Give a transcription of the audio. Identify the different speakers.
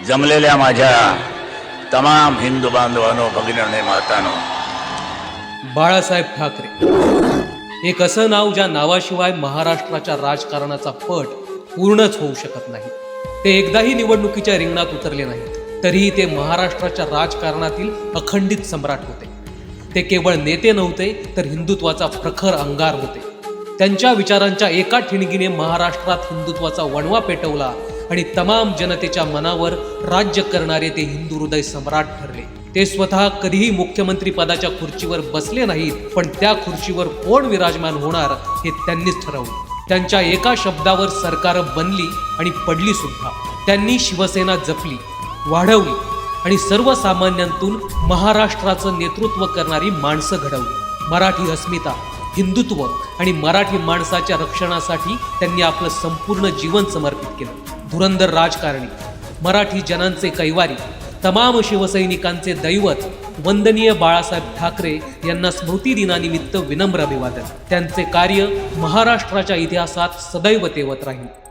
Speaker 1: जमलेल्या माझ्या तमाम हिंदू बांधवांनो, भगिनींनो, मातांनो,
Speaker 2: बाळासाहेब ठाकरे एक असं नाव ज्या नावाशिवाय महाराष्ट्राच्या राजकारणाचा पट पूर्णच होऊ शकत नाही. ते एकदाही निवडणुकीच्या रिंगणात उतरले नाहीत, तरीही ते महाराष्ट्राच्या राजकारणातील अखंडित सम्राट होते. ते केवळ नेते नव्हते, तर हिंदुत्वाचा प्रखर अंगार होते. त्यांच्या विचारांच्या एका ठिणगीने महाराष्ट्रात हिंदुत्वाचा वणवा पेटवला आणि तमाम जनतेच्या मनावर राज्य करणारे ते हिंदू हृदय सम्राट ठरले. ते स्वतः कधीही मुख्यमंत्री पदाच्या खुर्चीवर बसले नाहीत, पण त्या खुर्चीवर कोण विराजमान होणार हे त्यांनीच ठरवलं. त्यांच्या एका शब्दावर सरकार बनली आणि पडली सुद्धा. त्यांनी शिवसेना जपली, वाढवली आणि सर्वसामान्यांतून महाराष्ट्राचं नेतृत्व करणारी माणसं घडवली. मराठी अस्मिता, हिंदुत्व आणि मराठी माणसाच्या रक्षणासाठी त्यांनी आपलं संपूर्ण जीवन समर्पित केलं. धुरंधर राजकारणी, मराठी जनांचे कैवारी, तमाम शिवसैनिकांचे दैवत वंदनीय बाळासाहेब ठाकरे यांना स्मृती दिनानिमित्त विनम्र अभिवादन. त्यांचे कार्य महाराष्ट्राच्या इतिहासात सदैव तेवत राहील.